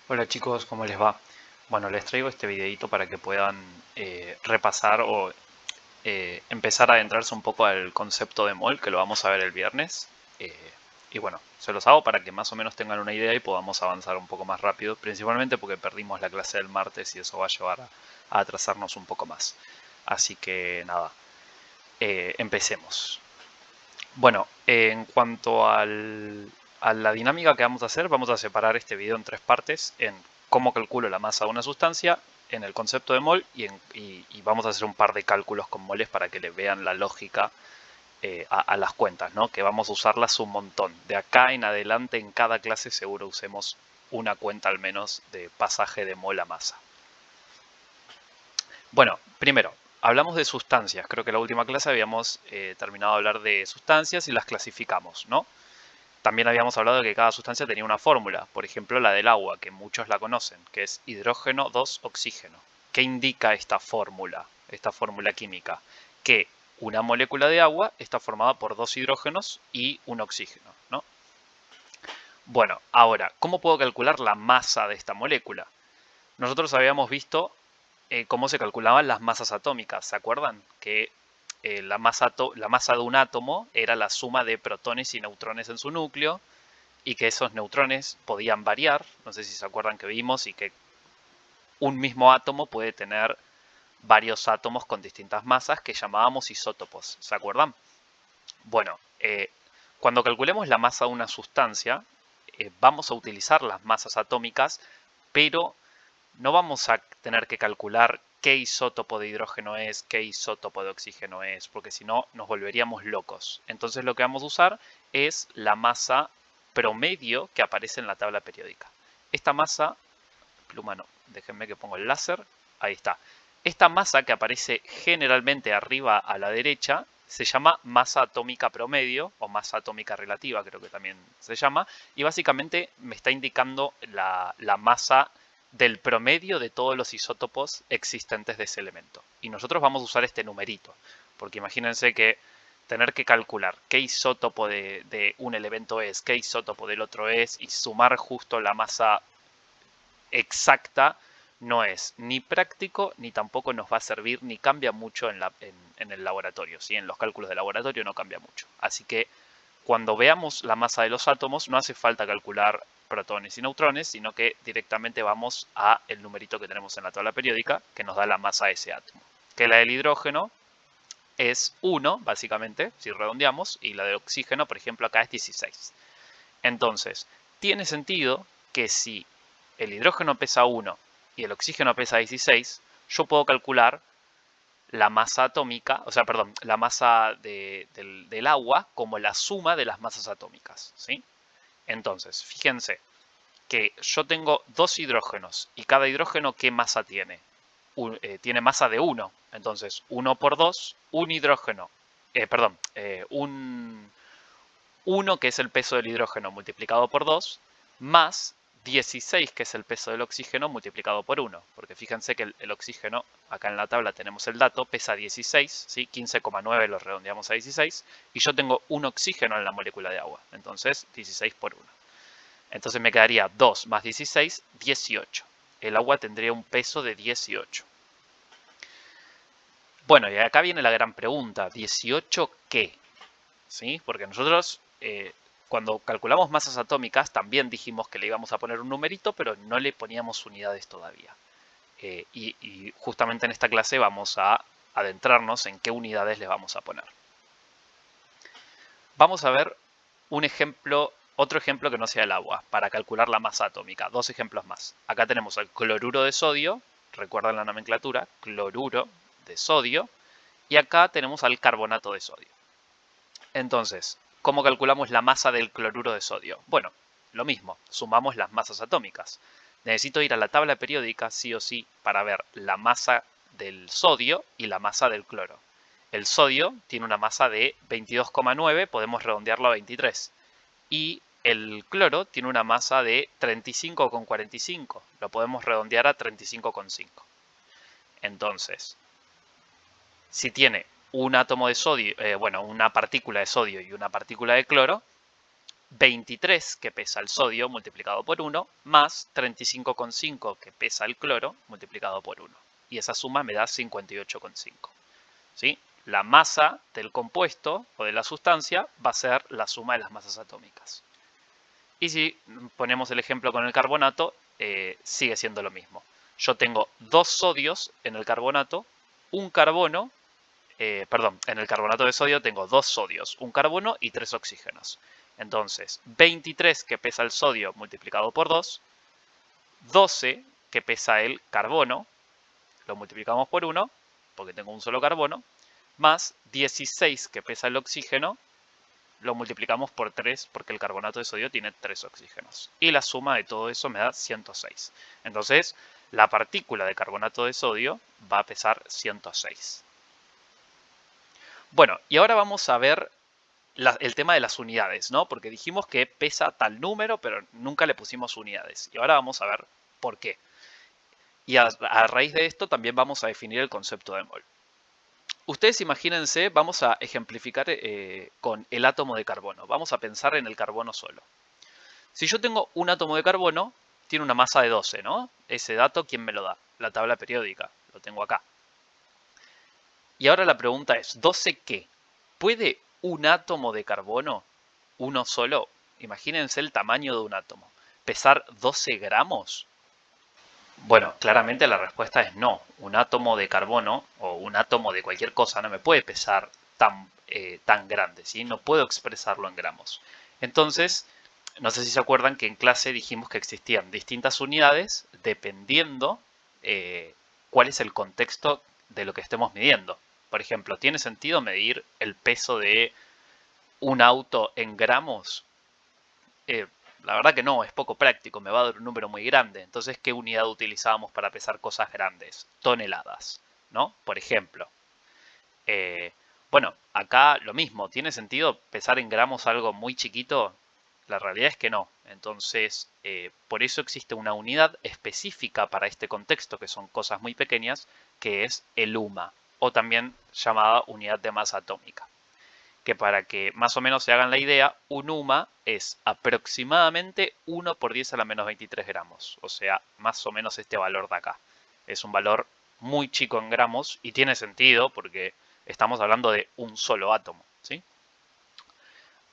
Hola chicos, ¿cómo les va? Bueno, les traigo este videito para que puedan repasar o empezar a adentrarse un poco al concepto de mol, que lo vamos a ver el viernes. Y bueno, se los hago para que más o menos tengan una idea y podamos avanzar un poco más rápido, principalmente porque perdimos la clase del martes y eso va a llevar a atrasarnos un poco más. Así que nada, empecemos. Bueno, en cuanto a la dinámica que vamos a separar este video en tres partes, en cómo calculo la masa de una sustancia, en el concepto de mol y vamos a hacer un par de cálculos con moles para que le vean la lógica a las cuentas, ¿no? Que vamos a usarlas un montón. De acá en adelante en cada clase seguro usemos una cuenta al menos de pasaje de mol a masa. Bueno, primero, hablamos de sustancias. Creo que en la última clase habíamos terminado de hablar de sustancias y las clasificamos, ¿no? También habíamos hablado de que cada sustancia tenía una fórmula, por ejemplo la del agua, que muchos la conocen, que es hidrógeno 2 oxígeno. ¿Qué indica esta fórmula química? Que una molécula de agua está formada por dos hidrógenos y un oxígeno, ¿no? Bueno, ahora, ¿cómo puedo calcular la masa de esta molécula? Nosotros habíamos visto cómo se calculaban las masas atómicas, ¿se acuerdan? Que la masa de un átomo era la suma de protones y neutrones en su núcleo, y que esos neutrones podían variar, no sé si se acuerdan que vimos, y que un mismo átomo puede tener varios átomos con distintas masas que llamábamos isótopos, ¿se acuerdan? Bueno, cuando calculemos la masa de una sustancia, vamos a utilizar las masas atómicas, pero no vamos a tener que calcular qué isótopo de hidrógeno es, qué isótopo de oxígeno es, porque si no nos volveríamos locos. Entonces lo que vamos a usar es la masa promedio que aparece en la tabla periódica. Esta masa, pluma no, déjenme que pongo el láser, ahí está. Esta masa que aparece generalmente arriba a la derecha se llama masa atómica promedio o masa atómica relativa, creo que también se llama, y básicamente me está indicando la masa del promedio de todos los isótopos existentes de ese elemento. Y nosotros vamos a usar este numerito, porque imagínense que tener que calcular qué isótopo de un elemento es, qué isótopo del otro es, y sumar justo la masa exacta no es ni práctico ni tampoco nos va a servir ni cambia mucho en el laboratorio. ¿Sí? En los cálculos de laboratorio no cambia mucho. Así que cuando veamos la masa de los átomos no hace falta calcular protones y neutrones, sino que directamente vamos a el numerito que tenemos en la tabla periódica que nos da la masa de ese átomo. Que la del hidrógeno es 1, básicamente, si redondeamos, y la del oxígeno, por ejemplo, acá es 16. Entonces, tiene sentido que si el hidrógeno pesa 1 y el oxígeno pesa 16, yo puedo calcular la masa atómica, o sea, perdón, la masa del agua como la suma de las masas atómicas, ¿sí? Entonces, fíjense que yo tengo dos hidrógenos y cada hidrógeno, ¿qué masa tiene? Tiene masa de 1. Entonces, 1 por 2, un hidrógeno, perdón, un 1 que es el peso del hidrógeno multiplicado por 2, más 16 que es el peso del oxígeno multiplicado por 1. Porque fíjense que el oxígeno, acá en la tabla tenemos el dato, pesa 16, ¿sí? 15,9 lo redondeamos a 16, y yo tengo un oxígeno en la molécula de agua. Entonces 16 por 1. Entonces me quedaría 2 más 16, 18. El agua tendría un peso de 18. Bueno, y acá viene la gran pregunta, ¿18 qué? ¿Sí? Porque nosotros cuando calculamos masas atómicas también dijimos que le íbamos a poner un numerito, pero no le poníamos unidades todavía. Y justamente en esta clase vamos a adentrarnos en qué unidades le vamos a poner. Vamos a ver un ejemplo, otro ejemplo que no sea el agua, para calcular la masa atómica. Dos ejemplos más. Acá tenemos el cloruro de sodio, recuerden la nomenclatura, cloruro de sodio, y acá tenemos al carbonato de sodio. Entonces, ¿cómo calculamos la masa del cloruro de sodio? Bueno, lo mismo, sumamos las masas atómicas. Necesito ir a la tabla periódica sí o sí para ver la masa del sodio y la masa del cloro. El sodio tiene una masa de 22,9, podemos redondearlo a 23. Y el cloro tiene una masa de 35,45, lo podemos redondear a 35,5. Entonces, si tiene un átomo de sodio, bueno, una partícula de sodio y una partícula de cloro, 23 que pesa el sodio multiplicado por 1 más 35,5 que pesa el cloro multiplicado por 1. Y esa suma me da 58,5. ¿Sí? La masa del compuesto o de la sustancia va a ser la suma de las masas atómicas. Y si ponemos el ejemplo con el carbonato, sigue siendo lo mismo. Yo tengo 2 sodios en el carbonato, un carbono, en el carbonato de sodio tengo 2 sodios, un carbono y 3 oxígenos. Entonces, 23 que pesa el sodio multiplicado por 2, 12 que pesa el carbono, lo multiplicamos por 1, porque tengo un solo carbono, más 16 que pesa el oxígeno, lo multiplicamos por 3 porque el carbonato de sodio tiene 3 oxígenos. Y la suma de todo eso me da 106. Entonces, la partícula de carbonato de sodio va a pesar 106. Bueno, y ahora vamos a ver el tema de las unidades, ¿no? Porque dijimos que pesa tal número, pero nunca le pusimos unidades. Y ahora vamos a ver por qué. Y a raíz de esto también vamos a definir el concepto de mol. Ustedes imagínense, vamos a ejemplificar con el átomo de carbono. Vamos a pensar en el carbono solo. Si yo tengo un átomo de carbono, tiene una masa de 12, ¿no? Ese dato, ¿quién me lo da? La tabla periódica, lo tengo acá. Y ahora la pregunta es, ¿12 qué? ¿Puede un átomo de carbono, uno solo, imagínense el tamaño de un átomo, pesar 12 gramos? Bueno, claramente la respuesta es no. Un átomo de carbono o un átomo de cualquier cosa no me puede pesar tan grande, ¿sí? No puedo expresarlo en gramos. Entonces, no sé si se acuerdan que en clase dijimos que existían distintas unidades dependiendo cuál es el contexto de lo que estemos midiendo. Por ejemplo, ¿tiene sentido medir el peso de un auto en gramos? La verdad que no, es poco práctico, me va a dar un número muy grande. Entonces, ¿qué unidad utilizábamos para pesar cosas grandes? Toneladas, ¿no? Por ejemplo. Bueno, acá lo mismo, ¿tiene sentido pesar en gramos algo muy chiquito? La realidad es que no. Entonces, por eso existe una unidad específica para este contexto, que son cosas muy pequeñas, que es el UMA, o también llamada unidad de masa atómica. Que para que más o menos se hagan la idea, un UMA es aproximadamente 1 por 10 a la menos 23 gramos. O sea, más o menos este valor de acá. Es un valor muy chico en gramos y tiene sentido porque estamos hablando de un solo átomo, ¿sí?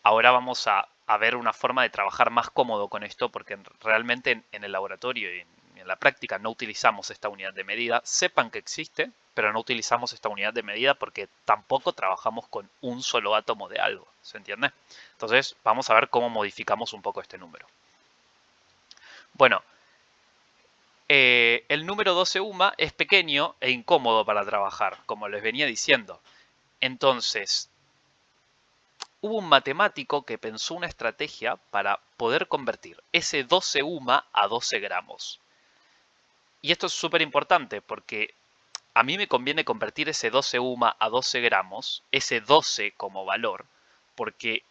Ahora vamos a ver una forma de trabajar más cómodo con esto porque realmente en el laboratorio y en la práctica no utilizamos esta unidad de medida. Sepan que existe, pero no utilizamos esta unidad de medida porque tampoco trabajamos con un solo átomo de algo, ¿se entiende? Entonces vamos a ver cómo modificamos un poco este número. Bueno, el número 12 UMA es pequeño e incómodo para trabajar, como les venía diciendo. Entonces, hubo un matemático que pensó una estrategia para poder convertir ese 12 UMA a 12 gramos. Y esto es súper importante porque a mí me conviene convertir ese 12 UMA a 12 gramos, ese 12 como valor, porque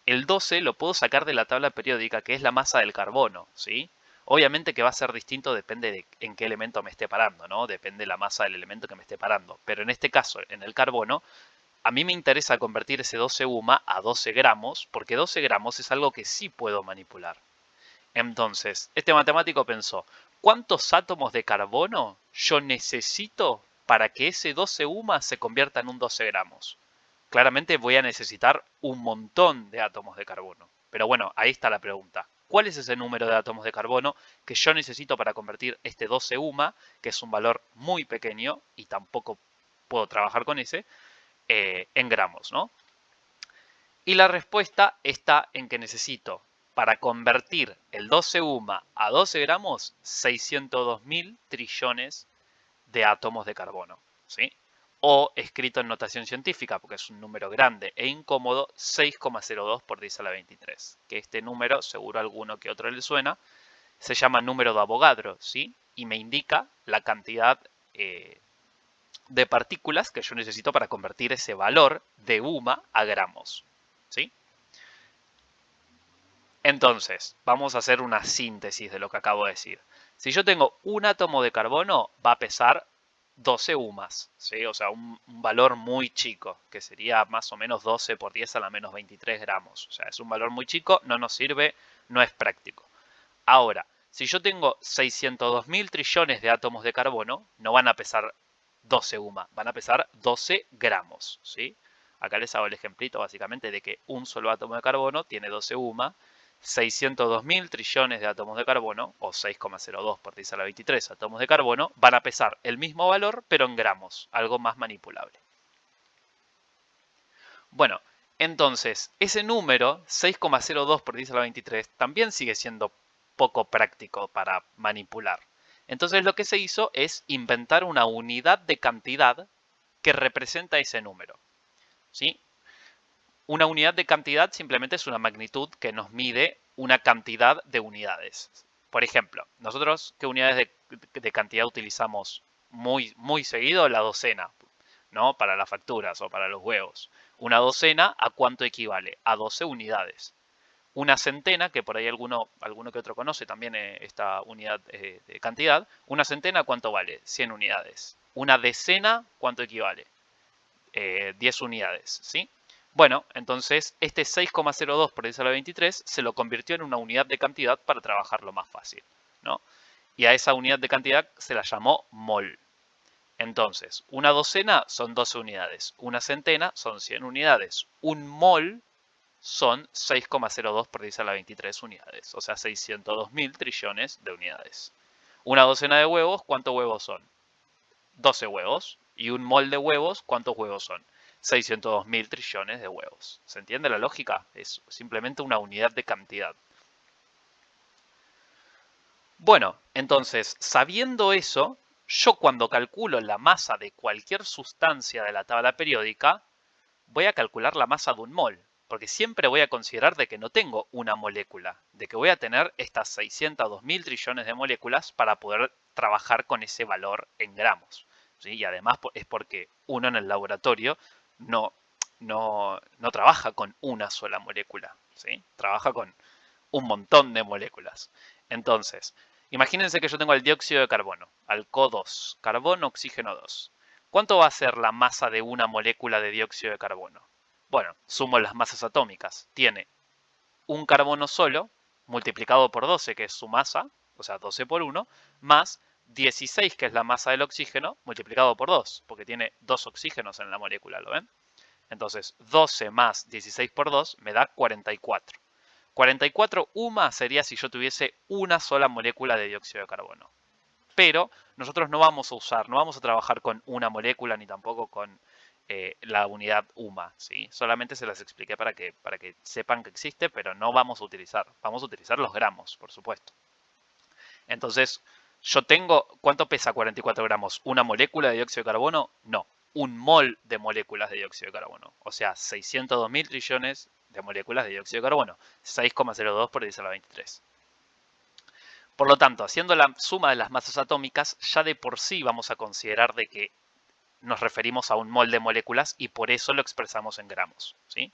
el 12 lo puedo sacar de la tabla periódica, que es la masa del carbono, ¿sí? Obviamente que va a ser distinto, depende de en qué elemento me esté parando, ¿no? Depende de la masa del elemento que me esté parando. Pero en este caso, en el carbono, a mí me interesa convertir ese 12 UMA a 12 gramos, porque 12 gramos es algo que sí puedo manipular. Entonces, este matemático pensó, ¿cuántos átomos de carbono yo necesito para que ese 12 UMA se convierta en un 12 gramos? Claramente voy a necesitar un montón de átomos de carbono. Pero bueno, ahí está la pregunta. ¿Cuál es ese número de átomos de carbono que yo necesito para convertir este 12 UMA, que es un valor muy pequeño y tampoco puedo trabajar con ese, en gramos, ¿no? Y la respuesta está en que necesito, para convertir el 12 UMA a 12 gramos, 602.000 trillones de átomos de carbono, ¿sí? O escrito en notación científica, porque es un número grande e incómodo, 6,02 por 10 a la 23. Que este número, seguro a alguno que otro le suena, se llama número de Avogadro, ¿sí? Y me indica la cantidad de partículas que yo necesito para convertir ese valor de UMA a gramos, ¿sí? Entonces, vamos a hacer una síntesis de lo que acabo de decir. Si yo tengo un átomo de carbono, va a pesar 12 UMAs, ¿sí? O sea, un valor muy chico, que sería más o menos 12 por 10 a la menos 23 gramos. O sea, es un valor muy chico, no nos sirve, no es práctico. Ahora, si yo tengo 602.000 trillones de átomos de carbono, no van a pesar 12 UMA, van a pesar 12 gramos, ¿sí? Acá les hago el ejemplito básicamente de que un solo átomo de carbono tiene 12 UMA, 602.000 trillones de átomos de carbono, o 6,02 por 10 a la 23 átomos de carbono, van a pesar el mismo valor, pero en gramos, algo más manipulable. Bueno, entonces, ese número, 6,02 por 10 a la 23, también sigue siendo poco práctico para manipular. Entonces lo que se hizo es inventar una unidad de cantidad que representa ese número, ¿sí? Una unidad de cantidad simplemente es una magnitud que nos mide una cantidad de unidades. Por ejemplo, nosotros, ¿qué unidades de cantidad utilizamos muy seguido? La docena, ¿no? Para las facturas o para los huevos. Una docena, ¿a cuánto equivale? A 12 unidades. Una centena, que por ahí alguno que otro conoce también esta unidad de cantidad. Una centena, ¿cuánto vale? 100 unidades. Una decena, ¿cuánto equivale? 10 unidades, ¿sí? Bueno, entonces este 6,02 por 10 a la 23 se lo convirtió en una unidad de cantidad para trabajarlo más fácil, ¿no? Y a esa unidad de cantidad se la llamó mol. Entonces, una docena son 12 unidades, una centena son 100 unidades, un mol son 6,02 por 10 a la 23 unidades, o sea, 602.000 trillones de unidades. Una docena de huevos, ¿cuántos huevos son? 12 huevos. Y un mol de huevos, ¿cuántos huevos son? 602.000 trillones de huevos. ¿Se entiende la lógica? Es simplemente una unidad de cantidad. Bueno, entonces, sabiendo eso, yo cuando calculo la masa de cualquier sustancia de la tabla periódica, voy a calcular la masa de un mol, porque siempre voy a considerar de que no tengo una molécula, de que voy a tener estas 602.000 trillones de moléculas para poder trabajar con ese valor en gramos, ¿sí? Y además es porque uno en el laboratorio no, no trabaja con una sola molécula, ¿sí? Trabaja con un montón de moléculas. Entonces, imagínense que yo tengo el dióxido de carbono, al CO2, carbono, oxígeno 2. ¿Cuánto va a ser la masa de una molécula de dióxido de carbono? Bueno, sumo las masas atómicas. Tiene un carbono solo, multiplicado por 12, que es su masa, o sea, 12 por 1, más 16, que es la masa del oxígeno, multiplicado por 2, porque tiene dos oxígenos en la molécula, ¿lo ven? Entonces, 12 más 16 por 2 me da 44. 44 UMA sería si yo tuviese una sola molécula de dióxido de carbono. Pero nosotros no vamos a usar, no vamos a trabajar con una molécula ni tampoco con la unidad UMA, ¿sí? Solamente se las expliqué para que sepan que existe, pero no vamos a utilizar los gramos, por supuesto. Entonces, yo tengo, ¿cuánto pesa 44 gramos? ¿Una molécula de dióxido de carbono? No, un mol de moléculas de dióxido de carbono. O sea, 602.000 trillones de moléculas de dióxido de carbono. 6,02 por 10 a la 23. Por lo tanto, haciendo la suma de las masas atómicas, ya de por sí vamos a considerar de que nos referimos a un mol de moléculas y por eso lo expresamos en gramos, ¿sí?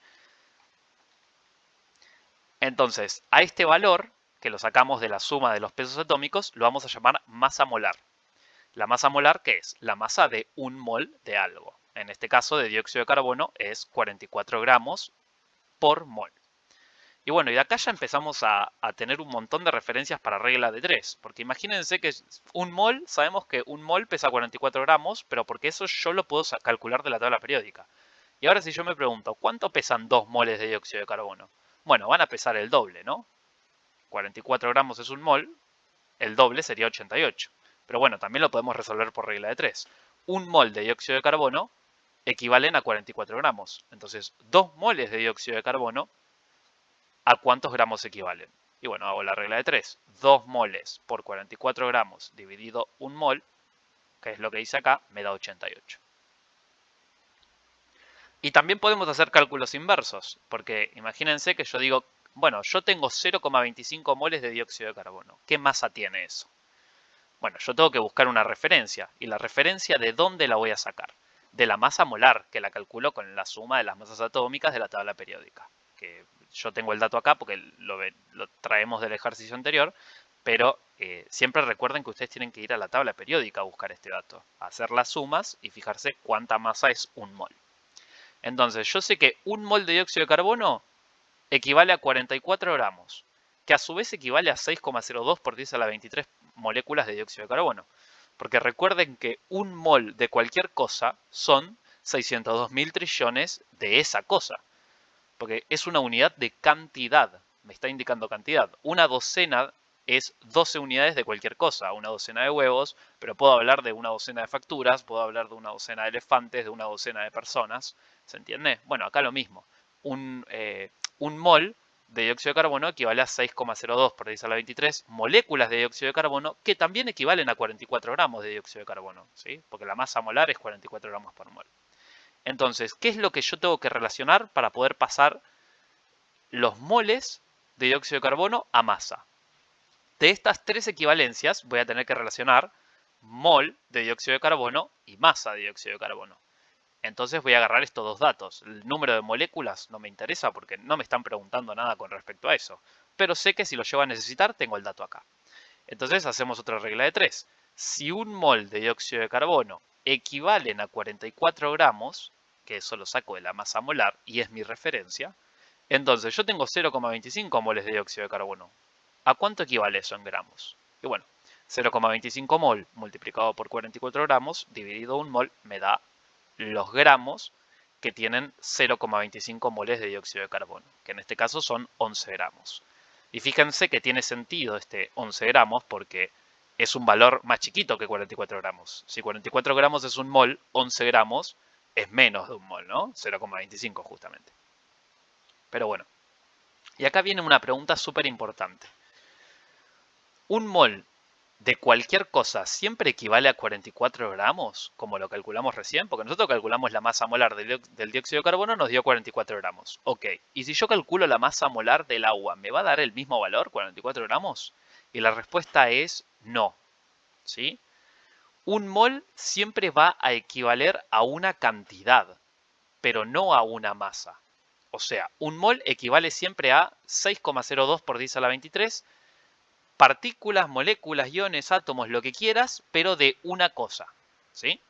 Entonces, a este valor, que lo sacamos de la suma de los pesos atómicos, lo vamos a llamar masa molar. La masa molar, ¿qué es? La masa de un mol de algo. En este caso, de dióxido de carbono, es 44 gramos por mol. Y bueno, y de acá ya empezamos a tener un montón de referencias para regla de 3. Porque imagínense que un mol, sabemos que un mol pesa 44 gramos, pero porque eso yo lo puedo calcular de la tabla periódica. Y ahora si yo me pregunto, ¿cuánto pesan 2 moles de dióxido de carbono? Bueno, van a pesar el doble, ¿no? 44 gramos es un mol, el doble sería 88. Pero bueno, también lo podemos resolver por regla de 3. Un mol de dióxido de carbono equivalen a 44 gramos. Entonces, 2 moles de dióxido de carbono, ¿a cuántos gramos equivalen? Y bueno, hago la regla de 3. 2 moles por 44 gramos dividido un mol, que es lo que dice acá, me da 88. Y también podemos hacer cálculos inversos, porque imagínense que yo digo, bueno, yo tengo 0,25 moles de dióxido de carbono. ¿Qué masa tiene eso? Bueno, yo tengo que buscar una referencia. ¿Y la referencia de dónde la voy a sacar? De la masa molar, que la calculo con la suma de las masas atómicas de la tabla periódica. Que yo tengo el dato acá porque lo traemos del ejercicio anterior, Pero siempre recuerden que ustedes tienen que ir a la tabla periódica a buscar este dato, a hacer las sumas y fijarse cuánta masa es un mol. Entonces, yo sé que un mol de dióxido de carbono equivale a 44 gramos, que a su vez equivale a 6,02 por 10 a la 23 moléculas de dióxido de carbono. Porque recuerden que un mol de cualquier cosa son 602.000 trillones de esa cosa. Porque es una unidad de cantidad, me está indicando cantidad. Una docena es 12 unidades de cualquier cosa, una docena de huevos, pero puedo hablar de una docena de facturas, puedo hablar de una docena de elefantes, de una docena de personas, ¿se entiende? Bueno, acá lo mismo. Un mol de dióxido de carbono equivale a 6,02 por 10 a la 23 moléculas de dióxido de carbono, que también equivalen a 44 gramos de dióxido de carbono, ¿sí? Porque la masa molar es 44 gramos por mol. Entonces, ¿qué es lo que yo tengo que relacionar para poder pasar los moles de dióxido de carbono a masa? De estas tres equivalencias voy a tener que relacionar mol de dióxido de carbono y masa de dióxido de carbono. Entonces voy a agarrar estos dos datos. El número de moléculas no me interesa porque no me están preguntando nada con respecto a eso. Pero sé que si lo llevo a necesitar, tengo el dato acá. Entonces hacemos otra regla de 3. Si un mol de dióxido de carbono equivalen a 44 gramos, que eso lo saco de la masa molar y es mi referencia, entonces yo tengo 0,25 moles de dióxido de carbono. ¿A cuánto equivale eso en gramos? Y bueno, 0,25 mol multiplicado por 44 gramos dividido un mol me da los gramos que tienen 0,25 moles de dióxido de carbono, que en este caso son 11 gramos. Y fíjense que tiene sentido este 11 gramos porque es un valor más chiquito que 44 gramos. Si 44 gramos es un mol, 11 gramos es menos de un mol, ¿no? 0,25 justamente. Pero bueno, y acá viene una pregunta súper importante. ¿Un mol de cualquier cosa siempre equivale a 44 gramos, como lo calculamos recién? Porque nosotros calculamos la masa molar del dióxido de carbono, nos dio 44 gramos. Ok, y si yo calculo la masa molar del agua, ¿me va a dar el mismo valor, 44 gramos? Y la respuesta es no, ¿sí? Un mol siempre va a equivaler a una cantidad, pero no a una masa. O sea, un mol equivale siempre a 6,02 por 10 a la 23 partículas, moléculas, iones, átomos, lo que quieras, pero de una cosa, ¿sí?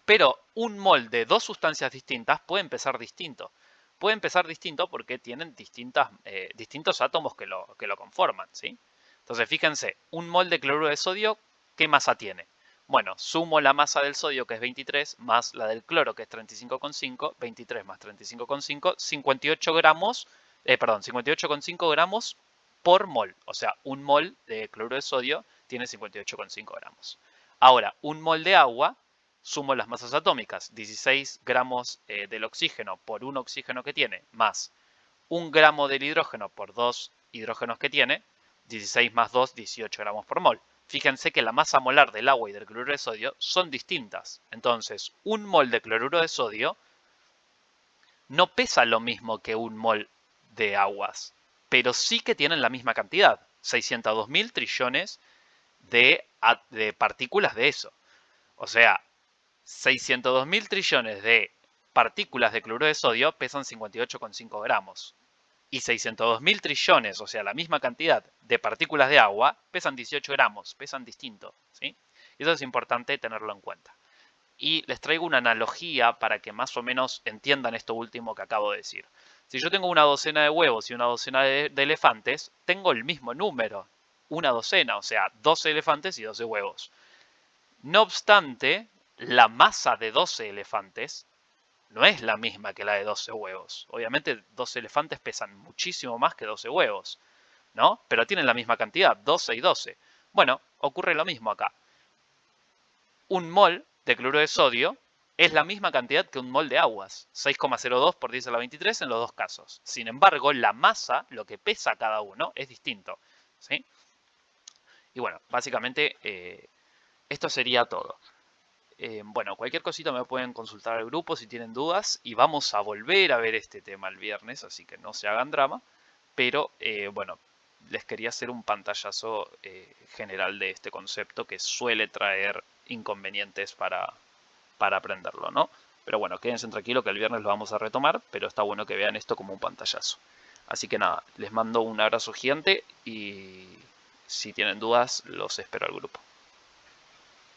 Pero un mol de dos sustancias distintas puede empezar distinto. Puede empezar distinto porque tienen distintos átomos que lo conforman, ¿sí? Entonces, fíjense, un mol de cloruro de sodio, ¿qué masa tiene? Bueno, sumo la masa del sodio, que es 23, más la del cloro, que es 35,5, 23 más 35,5, 58 gramos, 58,5 gramos por mol. O sea, un mol de cloruro de sodio tiene 58,5 gramos. Ahora, un mol de agua, sumo las masas atómicas, 16 gramos del oxígeno por un oxígeno que tiene, más un gramo del hidrógeno por dos hidrógenos que tiene, 16 más 2, 18 gramos por mol. Fíjense que la masa molar del agua y del cloruro de sodio son distintas. Entonces, un mol de cloruro de sodio no pesa lo mismo que un mol de aguas, pero sí que tienen la misma cantidad, 602.000 trillones de partículas de eso. O sea, 602.000 trillones de partículas de cloruro de sodio pesan 58,5 gramos. Y 602.000 trillones, o sea, la misma cantidad de partículas de agua, pesan 18 gramos, pesan distinto, ¿sí? Y eso es importante tenerlo en cuenta. Y les traigo una analogía para que más o menos entiendan esto último que acabo de decir. Si yo tengo una docena de huevos y una docena de elefantes, tengo el mismo número, una docena, o sea, 12 elefantes y 12 huevos. No obstante, la masa de 12 elefantes no es la misma que la de 12 huevos. Obviamente 12 elefantes pesan muchísimo más que 12 huevos, ¿no? Pero tienen la misma cantidad, 12 y 12. Bueno, ocurre lo mismo acá. Un mol de cloruro de sodio es la misma cantidad que un mol de aguas, 6,02 por 10 a la 23 en los dos casos. Sin embargo, la masa, lo que pesa cada uno, es distinto, ¿sí? Y bueno, básicamente esto sería todo. Bueno, cualquier cosita me pueden consultar al grupo si tienen dudas y vamos a volver a ver este tema el viernes, así que no se hagan drama. Pero bueno, les quería hacer un pantallazo general de este concepto que suele traer inconvenientes para aprenderlo, ¿no? Pero bueno, quédense tranquilos que el viernes lo vamos a retomar, pero está bueno que vean esto como un pantallazo. Así que nada, les mando un abrazo gigante y Si tienen dudas, los espero al grupo.